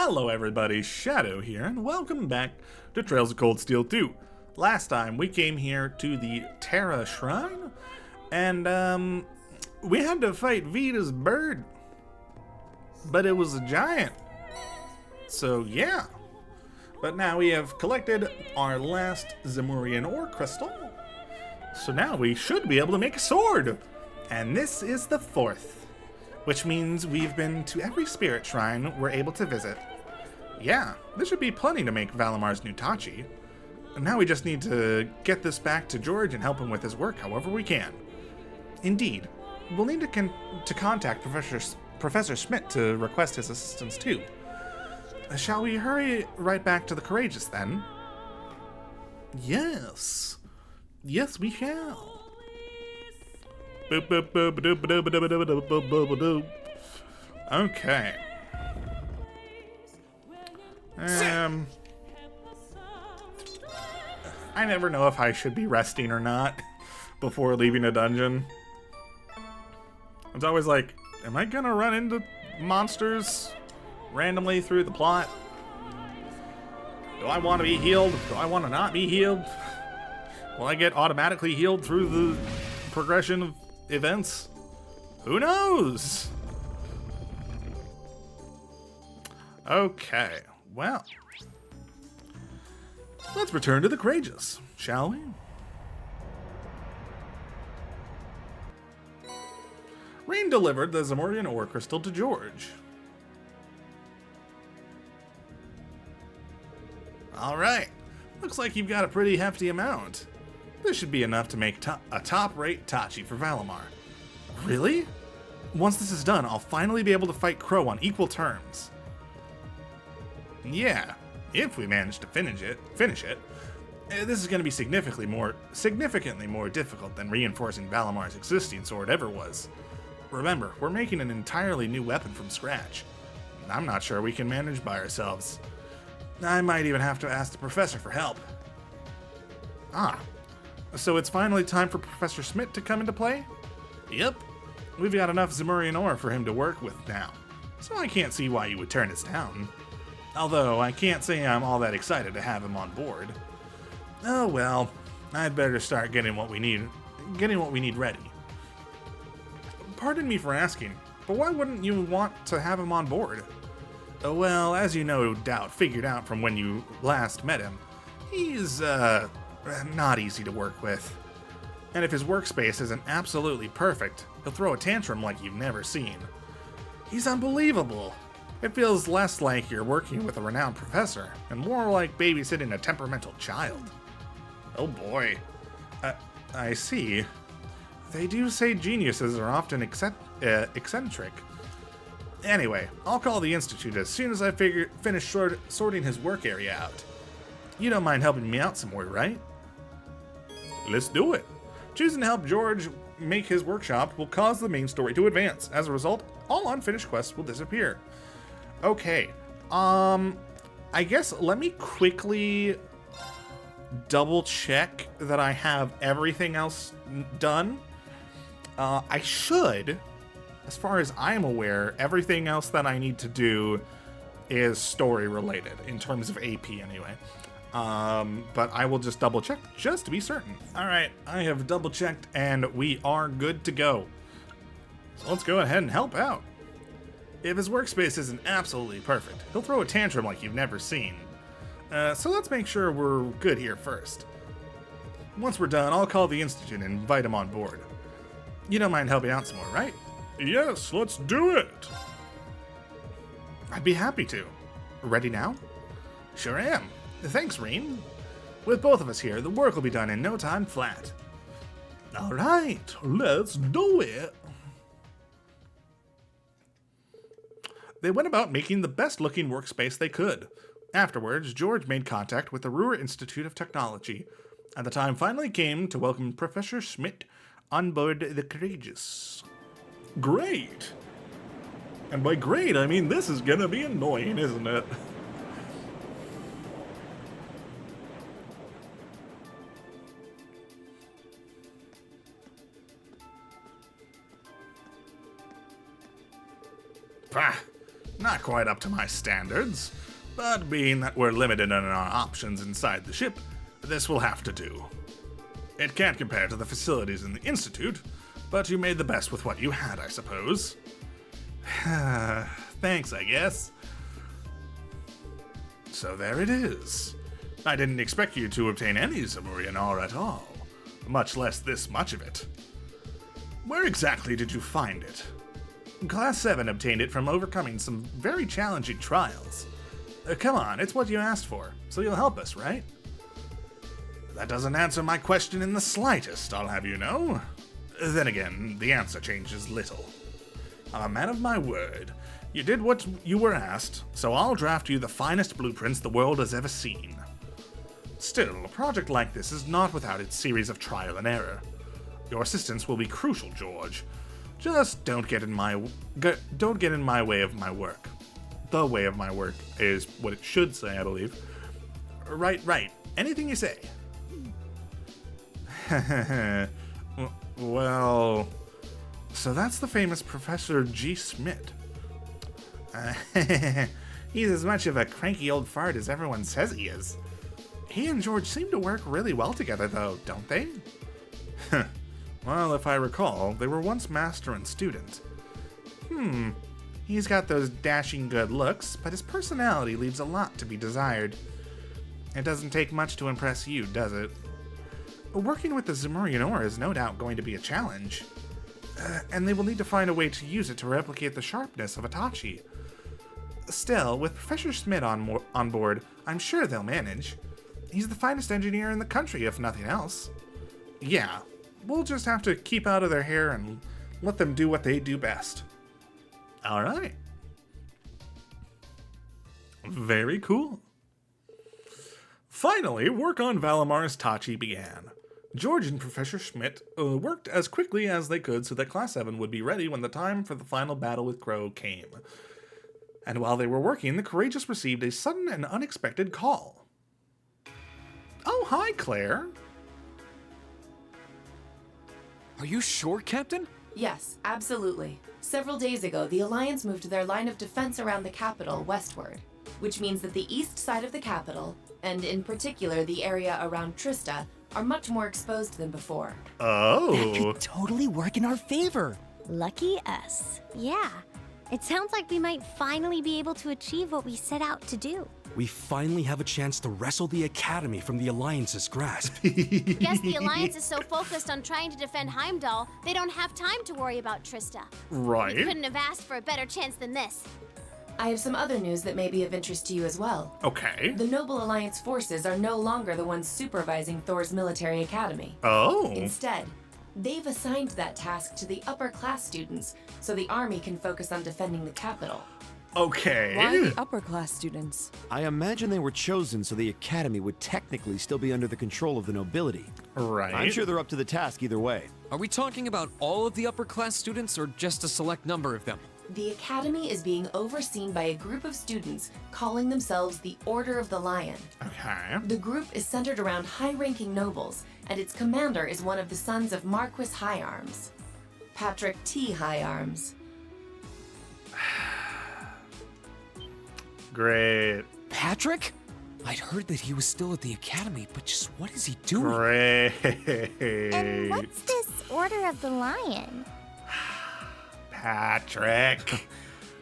Hello everybody, Shadow here, and welcome back to Trails of Cold Steel 2. Last time we came here to the Terra Shrine, and we had to fight Vita's bird, but it was a giant. So yeah, but now we have collected our last Zemurian Ore crystal, so now we should be able to make a sword, and this is the fourth. Which means we've been to every spirit shrine we're able to visit. Yeah, this should be plenty to make Valamar's new Tachi. And now we just need to get this back to George and help him with his work however we can. Indeed, we'll need to contact Professor Schmidt to request his assistance too. Shall we hurry right back to the Courageous then? Yes. Yes, we shall. Okay. I never know if I should be resting or not before leaving a dungeon. It's always like, am I gonna run into monsters randomly through the plot? Do I want to be healed? Do I want to not be healed? Will I get automatically healed through the progression of events? Who knows? Okay, well, let's return to the Courageous, shall we? Rain delivered the Zemurian Ore crystal to George. Alright, looks like you've got a pretty hefty amount. This should be enough to make a top-rate Tachi for Valamar. Really? Once this is done, I'll finally be able to fight Crow on equal terms. Yeah, if we manage to finish it. This is going to be significantly more difficult than reinforcing Valamar's existing sword ever was. Remember, we're making an entirely new weapon from scratch. I'm not sure we can manage by ourselves. I might even have to ask the professor for help. Ah, so it's finally time for Professor Schmidt to come into play? Yep, we've got enough Zemurian Ore for him to work with now, so I can't see why you would turn us down. Although, I can't say I'm all that excited to have him on board. Oh well, I'd better start getting what we need ready. Pardon me for asking, but why wouldn't you want to have him on board? Well, as you no doubt figured out from when you last met him, he's, not easy to work with. And if his workspace isn't absolutely perfect, he'll throw a tantrum like you've never seen. He's unbelievable. It feels less like you're working with a renowned professor, and more like babysitting a temperamental child. Oh boy. I see. They do say geniuses are often eccentric. Anyway, I'll call the Institute as soon as I finish sorting his work area out. You don't mind helping me out some more, right? Let's do it. Choosing to help George make his workshop will cause the main story to advance. As a result, all unfinished quests will disappear. Okay, I guess let me quickly double check that I have everything else done. I should, as far as I'm aware, everything else that I need to do is story related, in terms of AP anyway. But I will just double check just to be certain. Alright, I have double checked and we are good to go. So let's go ahead and help out. If his workspace isn't absolutely perfect, he'll throw a tantrum like you've never seen. So let's make sure we're good here first. Once we're done, I'll call the Institute and invite him on board. You don't mind helping out some more, right? Yes, let's do it! I'd be happy to. Ready now? Sure am. Thanks, Rain. With both of us here, the work will be done in no time flat. Alright, let's do it! They went about making the best-looking workspace they could. Afterwards, George made contact with the Ruhr Institute of Technology, and the time finally came to welcome Professor Schmidt on board the Courageous. Great! And by great, I mean this is gonna be annoying, isn't it? Pah! Not quite up to my standards, but being that we're limited in our options inside the ship, this will have to do. It can't compare to the facilities in the Institute, but you made the best with what you had, I suppose. Thanks, I guess. So there it is. I didn't expect you to obtain any Zemurian Ore at all, much less this much of it. Where exactly did you find it? Class 7 obtained it from overcoming some very challenging trials. Come on, it's what you asked for, so you'll help us, right? That doesn't answer my question in the slightest, I'll have you know. Then again, the answer changes little. I'm a man of my word. You did what you were asked, so I'll draft you the finest blueprints the world has ever seen. Still, a project like this is not without its series of trial and error. Your assistance will be crucial, George. Just don't get in my way of my work. The way of my work is what it should say, I believe. Right. Anything you say. Well, so that's the famous Professor G. Schmidt. He's as much of a cranky old fart as everyone says he is. He and George seem to work really well together, though, don't they? Well, if I recall, they were once master and student. He's got those dashing good looks, but his personality leaves a lot to be desired. It doesn't take much to impress you, does it? Working with the Zemurian Ore is no doubt going to be a challenge. And they will need to find a way to use it to replicate the sharpness of Itachi. Still, with Professor Schmidt on board, I'm sure they'll manage. He's the finest engineer in the country, if nothing else. Yeah, we'll just have to keep out of their hair and let them do what they do best. All right. Very cool. Finally, work on Valamar's Tachi began. George and Professor Schmidt worked as quickly as they could so that Class 7 would be ready when the time for the final battle with Crow came. And while they were working, the Courageous received a sudden and unexpected call. Oh, hi, Claire. Are you sure, Captain? Yes, absolutely. Several days ago, the Alliance moved their line of defense around the capital westward, which means that the east side of the capital, and in particular the area around Trista, are much more exposed than before. Oh. That could totally work in our favor. Lucky us. Yeah. It sounds like we might finally be able to achieve what we set out to do. We finally have a chance to wrestle the Academy from the Alliance's grasp. Guess the Alliance is so focused on trying to defend Heimdall, they don't have time to worry about Trista. Right. We couldn't have asked for a better chance than this. I have some other news that may be of interest to you as well. Okay. The Noble Alliance forces are no longer the ones supervising Thors military academy. Oh. Instead, they've assigned that task to the upper class students so the army can focus on defending the capital. Okay. Why the upper class students? I imagine they were chosen so the Academy would technically still be under the control of the nobility. Right. I'm sure they're up to the task either way. Are we talking about all of the upper class students or just a select number of them? The academy is being overseen by a group of students calling themselves the Order of the Lion. Okay. The group is centered around high-ranking nobles, and its commander is one of the sons of Marquis Higharms, Patrick T. Higharms. Great. Patrick? I'd heard that he was still at the Academy, but just what is he doing? Great. And what's this Order of the Lion? Patrick.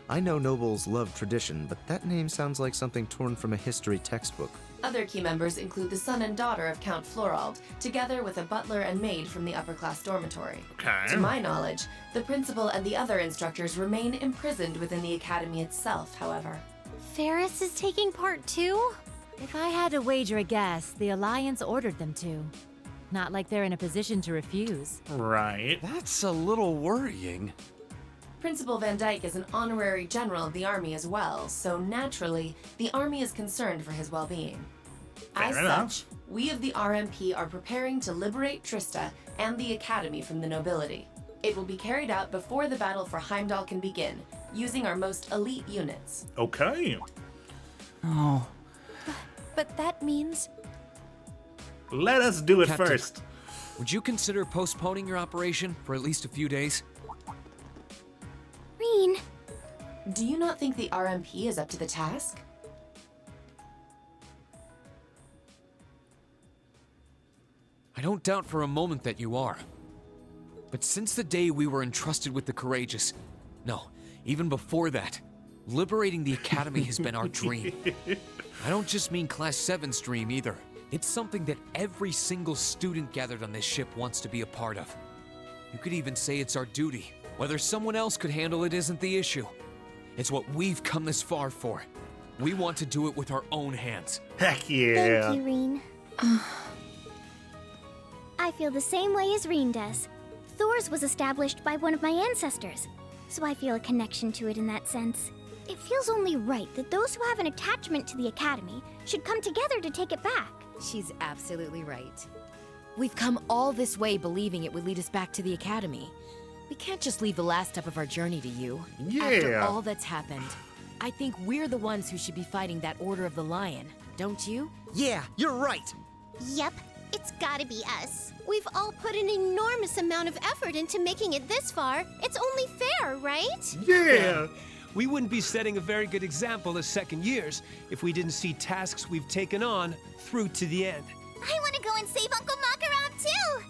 I know nobles love tradition, but that name sounds like something torn from a history textbook. Other key members include the son and daughter of Count Florald, together with a butler and maid from the upper-class dormitory. Okay. To my knowledge, the principal and the other instructors remain imprisoned within the academy itself, however. Ferris is taking part too? If I had to wager a guess, the Alliance ordered them to. Not like they're in a position to refuse. Right. That's a little worrying. Principal Van Dyke is an honorary general of the army as well, so naturally, the army is concerned for his well-being. As Fair enough. such, we of the RMP are preparing to liberate Trista and the Academy from the nobility. It will be carried out before the battle for Heimdall can begin, using our most elite units. Okay. Oh. But that means... Let us do it Captain. first. Would you consider postponing your operation for at least a few days? Reen, Do you not think the RMP is up to the task? I don't doubt for a moment that you are. But since the day we were entrusted with the Courageous, no, even before that, liberating the Academy has been our dream. I don't just mean Class 7's dream either. It's something that every single student gathered on this ship wants to be a part of. You could even say it's our duty. Whether someone else could handle it isn't the issue. It's what we've come this far for. We want to do it with our own hands. Heck yeah. Thank you, Reen. I feel the same way as Reen does. Thors was established by one of my ancestors, so I feel a connection to it in that sense. It feels only right that those who have an attachment to the Academy should come together to take it back. She's absolutely right. We've come all this way believing it would lead us back to the Academy. We can't just leave the last step of our journey to you. After Yeah. all that's happened, I think we're the ones who should be fighting that Order of the Lion, don't you? Yeah, you're right. Yep, it's gotta be us. We've all put an enormous amount of effort into making it this far. It's only fair, right? Yeah. We wouldn't be setting a very good example as second years if we didn't see tasks we've taken on through to the end. I want to go and save Uncle Makarov too.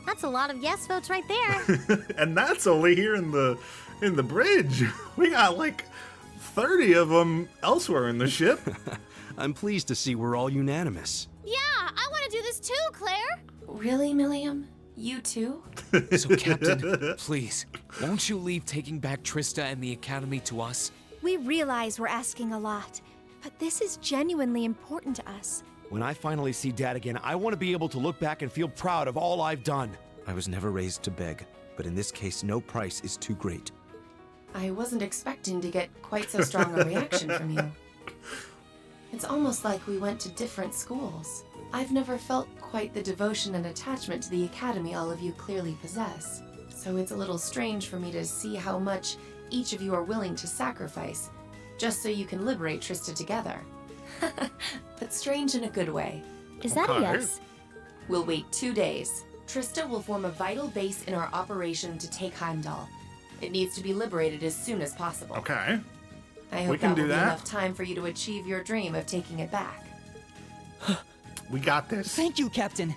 That's a lot of yes votes right there. And that's only here in the bridge. We got like 30 of them elsewhere in the ship. I'm pleased to see we're all unanimous. Yeah, I want to do this too, Claire. Really, Milliam? You too? So, Captain, please, won't you leave taking back Trista and the Academy to us? We realize we're asking a lot, but this is genuinely important to us. When I finally see Dad again, I want to be able to look back and feel proud of all I've done. I was never raised to beg, but in this case, no price is too great. I wasn't expecting to get quite so strong a reaction from you. It's almost like we went to different schools. I've never felt quite the devotion and attachment to the Academy all of you clearly possess. So it's a little strange for me to see how much each of you are willing to sacrifice, just so you can liberate Trista together. But strange in a good way. Is that a yes? We'll wait 2 days. Trista will form a vital base in our operation to take Heimdall. It needs to be liberated as soon as possible. Okay. I hope We can that do will be that. enough time for you to achieve your dream of taking it back. We got this. Thank you, Captain.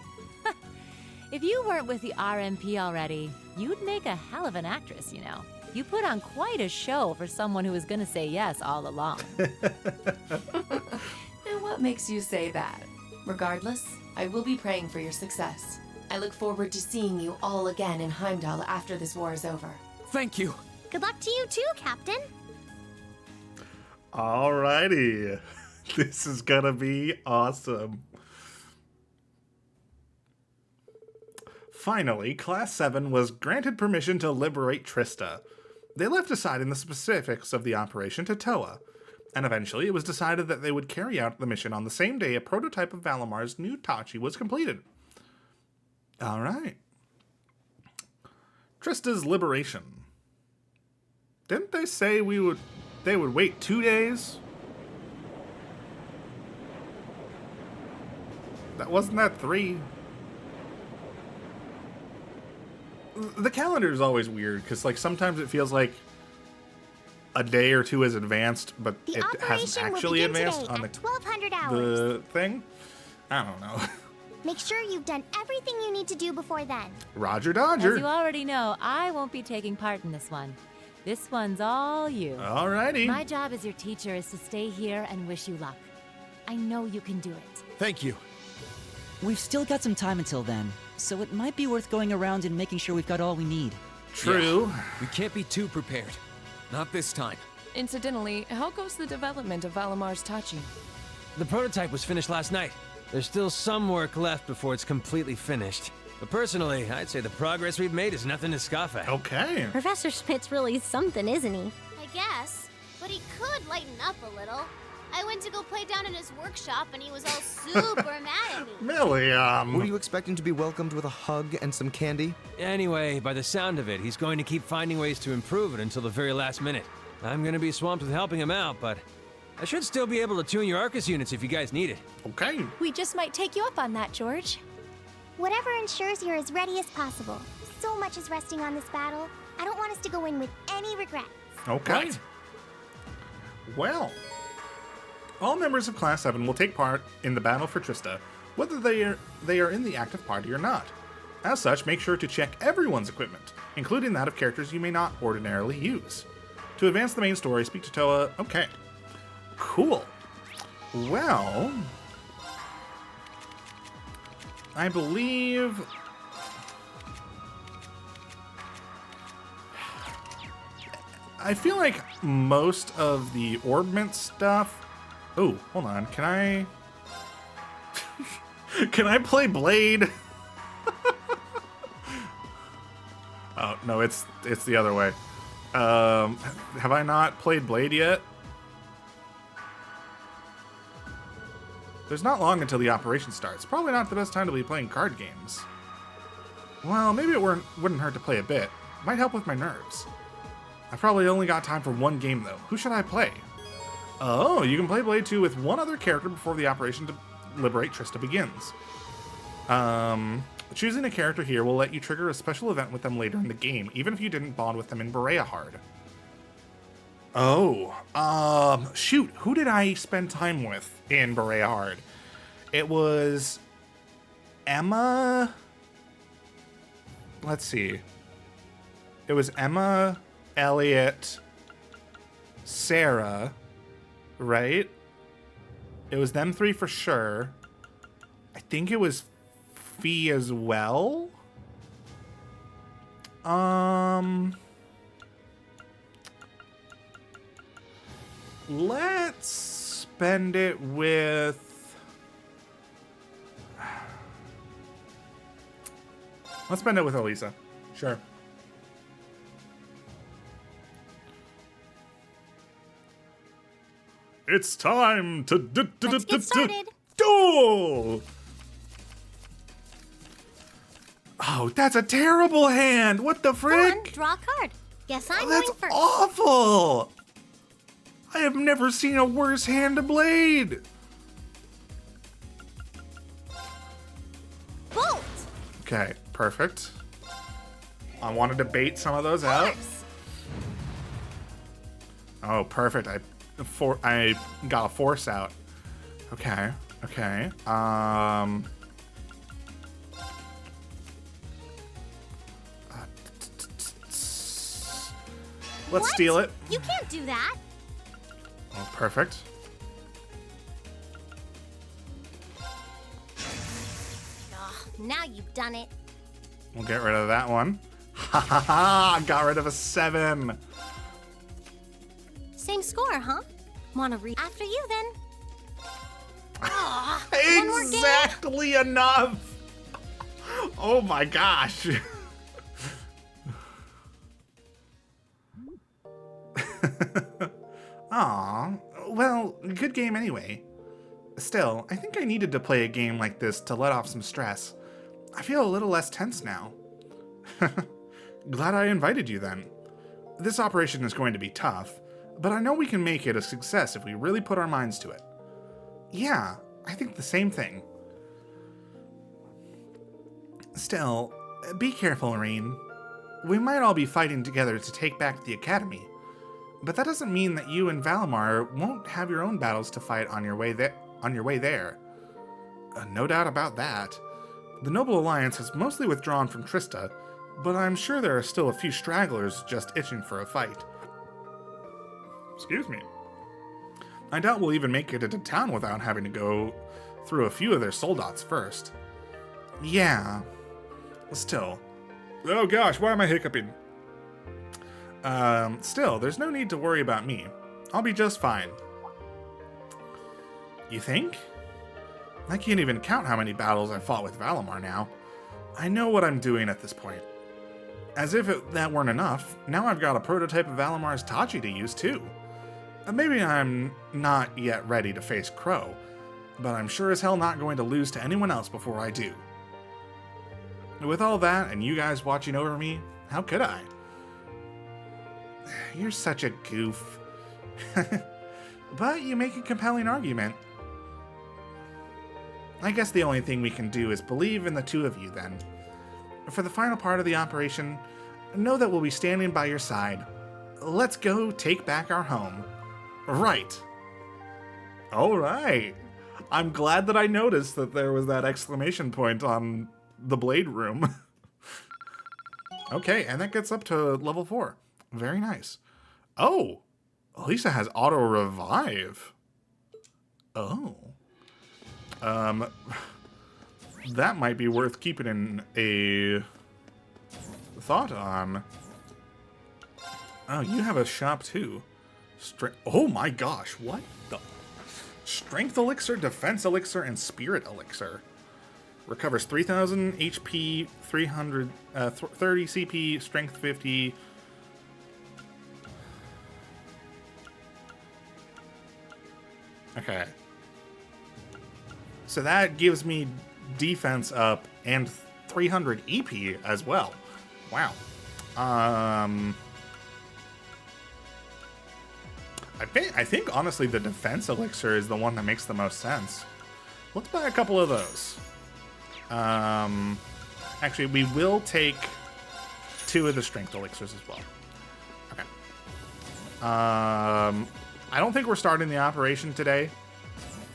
If you weren't with the RMP already, you'd make a hell of an actress, you know. You put on quite a show for someone who was gonna say yes all along. And what makes you say that? Regardless, I will be praying for your success. I look forward to seeing you all again in Heimdall after this war is over. Thank you. Good luck to you too, Captain. Alrighty. This is gonna be awesome. Finally, Class 7 was granted permission to liberate Trista. They left aside in the specifics of the operation to Toa, and eventually it was decided that they would carry out the mission on the same day a prototype of Valamar's new Tachi was completed. Alright. Trista's liberation. Didn't they say they would wait 2 days? Wasn't that 3? The calendar is always weird because, like, sometimes it feels like a day or two is advanced, but The it hasn't operation will actually begin advanced today on at 1200 hours. the thing. I don't know. Make sure you've done everything you need to do before then. Roger As Dodger. you already know, I won't be taking part in this one. This one's all you. Alrighty. My job as your teacher is to stay here and wish you luck. I know you can do it. Thank you. We've still got some time until then, so it might be worth going around and making sure we've got all we need. True. We can't be too prepared. Not this time. Incidentally, how goes the development of Valamar's Tachi? The prototype was finished last night. There's still some work left before it's completely finished. But personally, I'd say the progress we've made is nothing to scoff at. Okay. Professor Schmidt's really something, isn't he? I guess, but he could lighten up a little. I went to go play down in his workshop and he was all super mad at me. Really, Were you expecting to be welcomed with a hug and some candy? Anyway, by the sound of it, he's going to keep finding ways to improve it until the very last minute. I'm going to be swamped with helping him out, but I should still be able to tune your Arcus units if you guys need it. Okay. We just might take you up on that, George. Whatever ensures you're as ready as possible. So much is resting on this battle. I don't want us to go in with any regrets. Okay. What? Well, all members of Class 7 will take part in the battle for Trista, whether they are in the active party or not. As such, make sure to check everyone's equipment, including that of characters you may not ordinarily use. To advance the main story, speak to Toa. Okay. Cool. Well, I believe... I feel like most of the orbment stuff... Oh, hold on. Can I... Can I play Blade? Oh, no, it's the other way. Have I not played Blade yet? There's not long until the operation starts. Probably not the best time to be playing card games. Well, maybe it wouldn't hurt to play a bit. Might help with my nerves. I've probably only got time for one game, though. Who should I play? Oh, you can play Blade 2 with one other character before the operation to liberate Trista begins. Choosing a character here will let you trigger a special event with them later in the game, even if you didn't bond with them in Berea Hard. Oh, shoot, who did I spend time with in Berea Hard? It was Emma. Let's see. It was Emma, Elliot, Sarah, right? It was them three for sure. I think it was Fee as well. Let's spend it with... Let's spend it with Elisa. Sure. It's time to Let's get started. duel! Oh, that's a terrible hand! What the frick? Go on, draw a card. Guess I'm That's going first. awful! I have never seen a worse hand to Blade! Bolt! Okay, perfect. I wanted to bait some of those out. Force! Oh, perfect. I got a force out. Okay, okay. Let's What? steal it. You can't do that. Oh, perfect. Now you've done it. We'll get rid of that one. Ha ha ha! Got rid of a 7. Same score, huh? Wanna read after you then? Aw, one more game? Exactly enough! Oh my gosh. Aw, well, good game anyway. Still, I think I needed to play a game like this to let off some stress. I feel a little less tense now. Glad I invited you then. This operation is going to be tough, but I know we can make it a success if we really put our minds to it. Yeah, I think the same thing. Still, be careful, Irene. We might all be fighting together to take back the Academy, but that doesn't mean that you and Valimar won't have your own battles to fight on your way there. No doubt about that. The Noble Alliance has mostly withdrawn from Trista, but I'm sure there are still a few stragglers just itching for a fight. Excuse me. I doubt we'll even make it into town without having to go through a few of their soldats first. Yeah. Still. Oh gosh, why am I hiccuping? Still, there's no need to worry about me. I'll be just fine. You think? I can't even count how many battles I've fought with Valimar now. I know what I'm doing at this point. As if that weren't enough, now I've got a prototype of Valimar's Tachi to use too. Maybe I'm not yet ready to face Crow, but I'm sure as hell not going to lose to anyone else before I do. With all that and you guys watching over me, how could I? You're such a goof. But you make a compelling argument. I guess the only thing we can do is believe in the two of you then. For the final part of the operation, know that we'll be standing by your side. Let's go take back our home. Right. All right. I'm glad that I noticed that there was that exclamation point on the blade room. Okay, and that gets up to level 4. Very nice. Oh, Lisa has auto revive. Oh. That might be worth keeping in a thought on. Oh, you have a shop too. Oh my gosh, what the? Strength elixir, defense elixir, and spirit elixir. Recovers 3,000 HP, 30 CP, strength 50. Okay. So that gives me defense up and 300 EP as well. Wow. I think honestly the defense elixir is the one that makes the most sense. Let's buy a couple of those. Actually, we will take 2 of the strength elixirs as well. Okay. I don't think we're starting the operation today.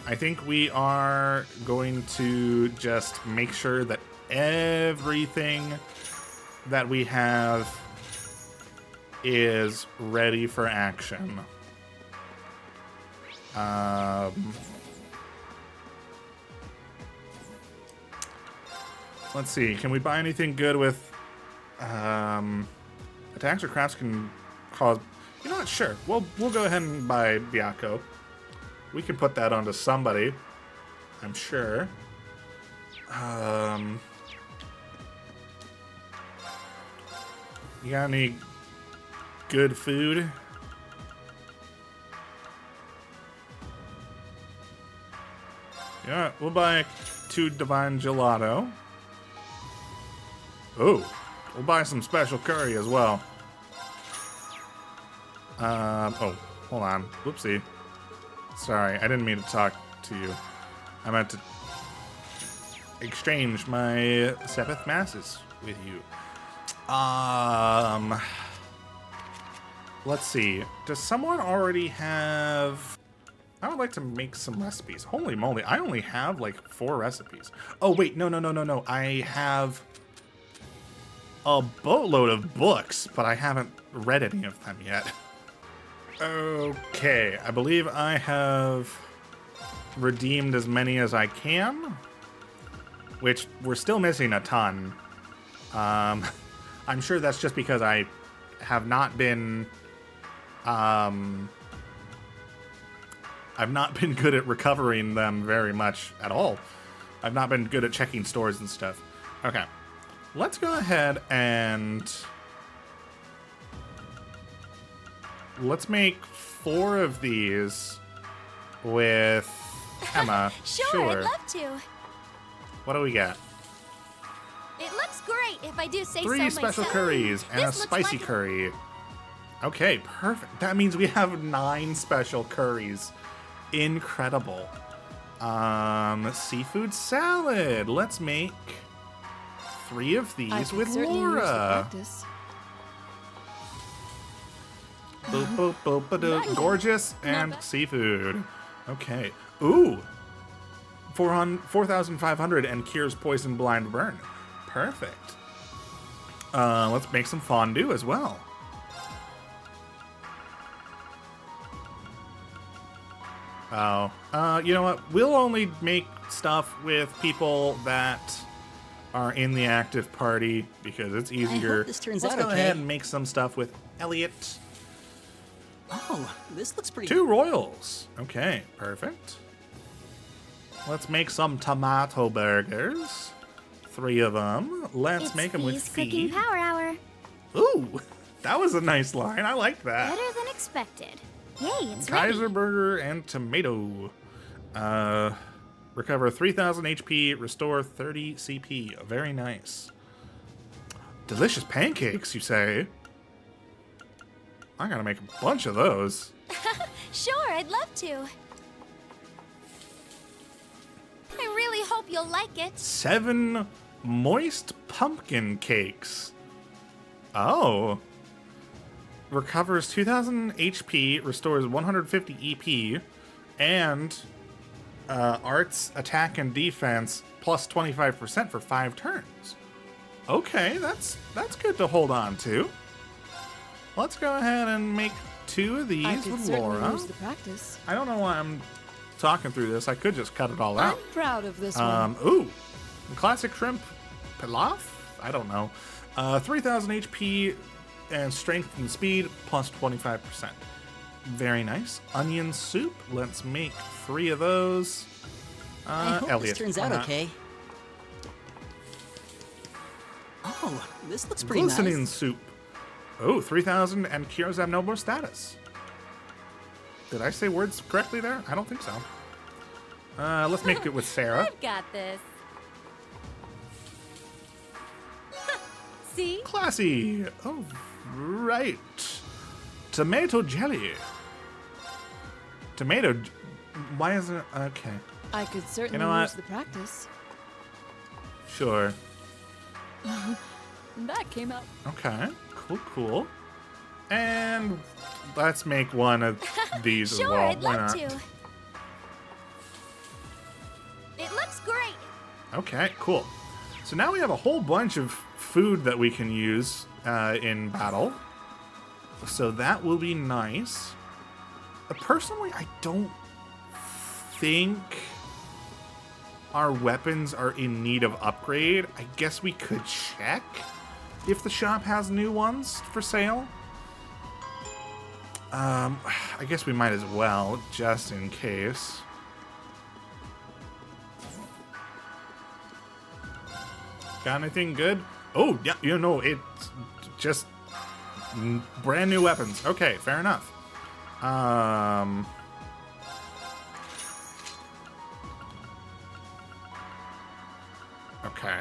I think we are going to just make sure that everything that we have is ready for action. Let's see. Can we buy anything good with attacks or crafts can cause? You know what? Sure. We'll go ahead and buy Byakko. We can put that onto somebody, I'm sure. You got any good food? Yeah, we'll buy 2 divine gelato. Oh, we'll buy some special curry as well. Oh, hold on. Whoopsie. Sorry, I didn't mean to talk to you. I meant to exchange my Sepith Masses with you. Let's see. Does someone already have... I would like to make some recipes. Holy moly, I only have like 4 recipes. Oh, wait, no. I have a boatload of books, but I haven't read any of them yet. Okay, I believe I have redeemed as many as I can, which we're still missing a ton. I'm sure that's just because I have not been, I've not been good at recovering them very much at all. I've not been good at checking stores and stuff. Okay, let's go ahead and let's make 4 of these with Emma. Sure, I'd love to. What do we got? It looks great if I do say 3 so special myself. curries and a This looks spicy like curry. Okay, perfect. That means we have 9 special curries. Incredible. Seafood salad. Let's make 3 of these with Laura. Boop, boop, boop, ba-doo. Gorgeous and seafood. Okay. Ooh. 4,500 and cures poison blind burn. Perfect. Let's make some fondue as well. Oh. You know what? We'll only make stuff with people that are in the active party because it's easier. I hope this turns Let's out go okay. ahead and make some stuff with Elliot. Oh, this looks pretty 2 royals. Okay, perfect. Let's make some tomato burgers. 3 of them. Let's make them with Cooking feed. Power Hour. Ooh, that was a nice line. I like that. Better than expected. Yay, it's Kaiser ready. burger and tomato. Recover 3,000 HP. Restore 30 CP. Very nice. Delicious pancakes, you say? I gotta make a bunch of those. Sure, I'd love to. I really hope you'll like it. 7 moist pumpkin cakes. Oh. recovers 2,000 HP, restores 150 EP, and arts, attack, and defense plus 25% for 5 turns. Okay, that's good to hold on to. Let's go ahead and make 2 of these I could with certainly Laura. use the practice. I don't know why I'm talking through this. I could just cut it all out. I'm proud of this one. Ooh, classic shrimp pilaf? I don't know. 3,000 HP and strength and speed plus 25%. Very nice. Onion soup. Let's make 3 of those. I hope Elliot, this turns why out not? okay. Oh, this looks pretty Glistening nice. soup. Oh, 3,000 and cures abnormal status. Did I say words correctly there? I don't think so. Let's make it with Sarah. I've got this. See? Classy. Oh, right. Tomato jelly. Why is it? Okay. I could certainly know what? use the practice. Sure. That came out. Okay. Cool. And let's make one of these as Sure, well. I'd Why love not? to. It looks great. Okay, cool. So now we have a whole bunch of food that we can use in battle. So that will be nice. Personally, I don't think our weapons are in need of upgrade. I guess we could check if the shop has new ones for sale. I guess we might as well, just in case. Got anything good? Oh, yeah, it's just brand new weapons. Okay, fair enough. Okay.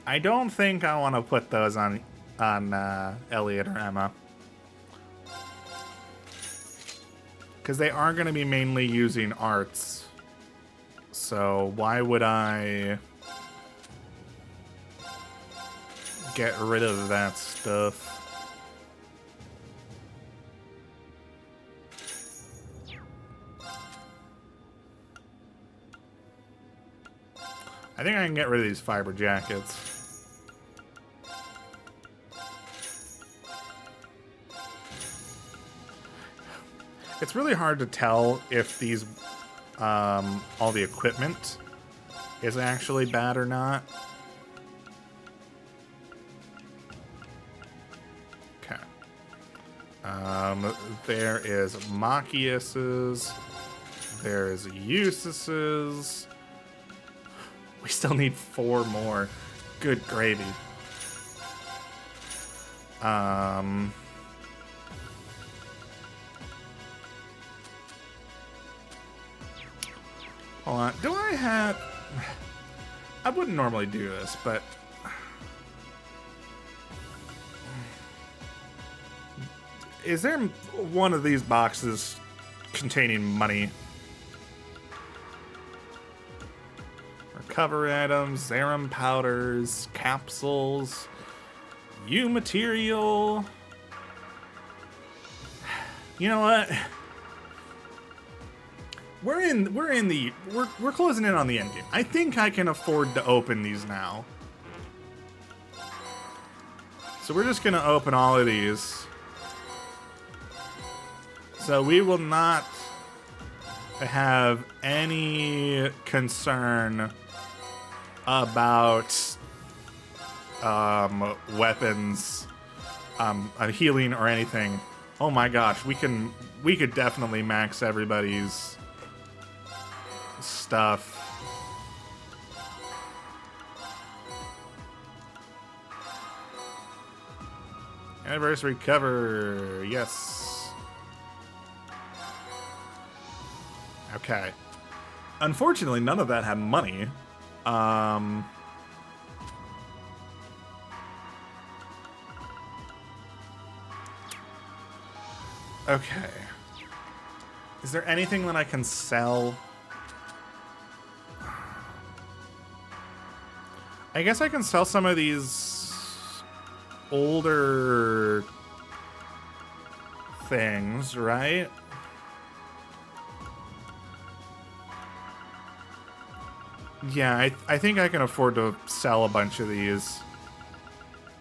I don't think I want to put those on Elliot or Emma. Because they are going to be mainly using arts. So why would I get rid of that stuff? I think I can get rid of these fiber jackets. It's really hard to tell if these, all the equipment is actually bad or not. Okay. There is Machius's. There is Eustace's. We still need 4 more. Good gravy. Hold on. Do I have... I wouldn't normally do this, but... Is there one of these boxes containing money? Recover items, Zerum powders, capsules, U material. You know what? We're closing in on the end game. I think I can afford to open these now. So we're just gonna open all of these. So we will not have any concern about weapons, healing or anything. Oh my gosh, we could definitely max everybody's stuff. Anniversary cover, yes. Okay. Unfortunately, none of that had money. Okay. Is there anything that I can sell? I guess I can sell some of these older things, right? Yeah, I think I can afford to sell a bunch of these.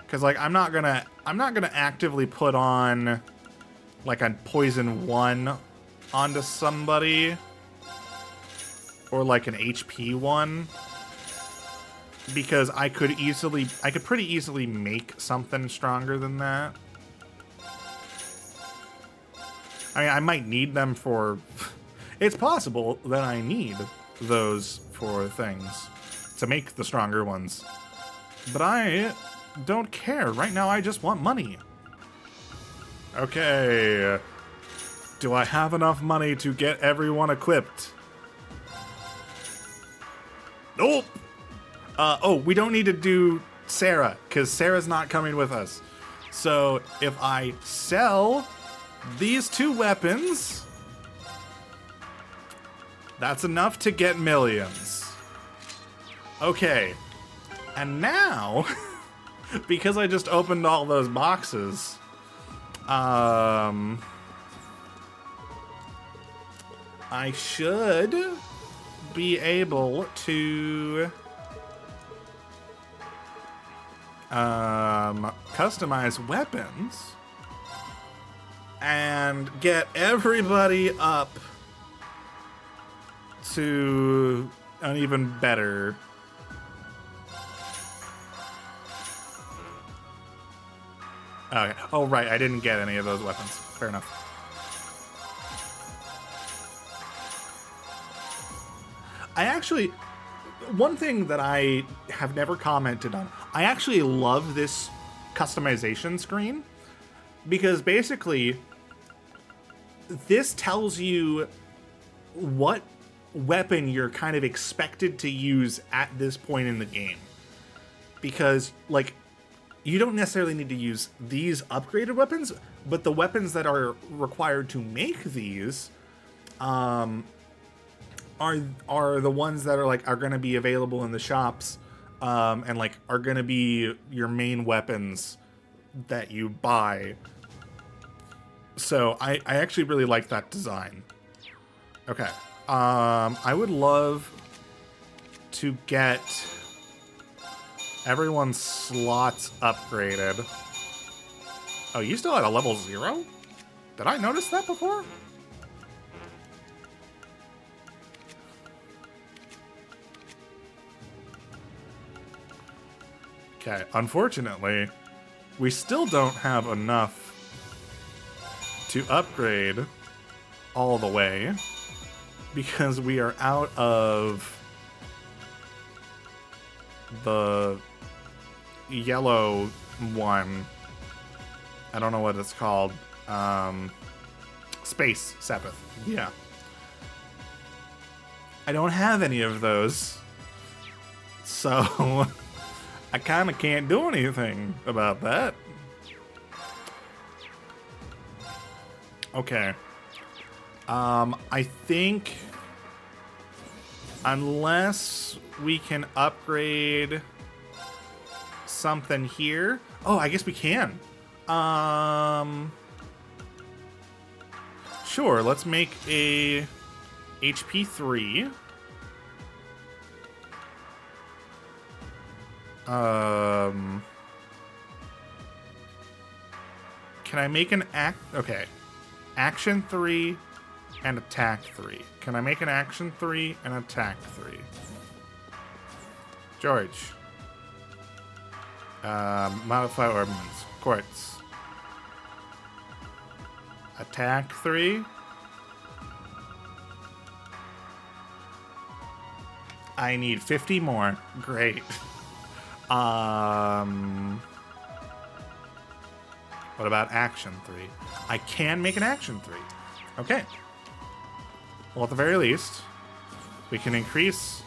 Cause like I'm not gonna actively put on like a poison 1 onto somebody. Or like an HP 1. Because I could pretty easily make something stronger than that. I mean, I might need them for... It's possible that I need those for things to make the stronger ones. But I don't care. Right now, I just want money. Okay. Do I have enough money to get everyone equipped? Nope. Oh, we don't need to do Sarah, because Sarah's not coming with us. So if I sell these 2 weapons, that's enough to get millions. Okay. And now, because I just opened all those boxes, I should be able to customize weapons and get everybody up to an even better. Okay. Oh, right. I didn't get any of those weapons. Fair enough. I actually... One thing that I have never commented on, I actually love this customization screen. Because basically, this tells you what weapon you're kind of expected to use at this point in the game. Because, like, you don't necessarily need to use these upgraded weapons, but the weapons that are required to make these are the ones that are going to be available in the shops, and like are going to be your main weapons that you buy. So I actually really like that design. Okay. I would love to get everyone's slots upgraded. Oh, you still at a level 0? Did I notice that before? Okay, unfortunately, we still don't have enough to upgrade all the way because we are out of the yellow one. I don't know what it's called. Space Sabbath. Yeah. I don't have any of those. So I kind of can't do anything about that. Okay. I think unless we can upgrade something here. Oh, I guess we can. Sure, let's make a HP 3. Can I make an okay. Action 3 and attack 3. Can I make an action 3 and attack 3? George. Modify ordnance. Quartz. Attack 3. I need 50 more. Great. What about action 3? I can make an action 3. Okay. Well, at the very least, we can increase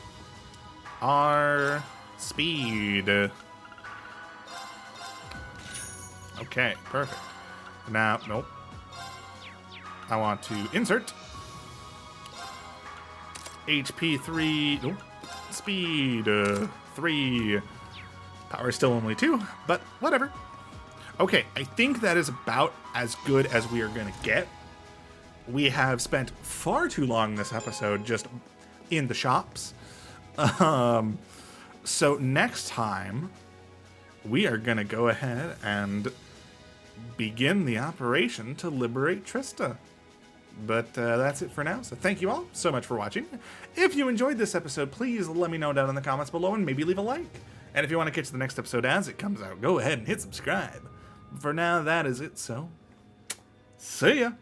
our speed. Okay, perfect. Now, nope. I want to insert HP 3. Nope. Speed 3. Power is still only 2, but whatever. Okay, I think that is about as good as we are going to get. We have spent far too long this episode just in the shops. So next time, we are going to go ahead and begin the operation to liberate Trista. But that's it for now, so thank you all so much for watching. If you enjoyed this episode, please let me know down in the comments below and maybe leave a like. And if you want to catch the next episode as it comes out, go ahead and hit subscribe. For now, that is it, so see ya!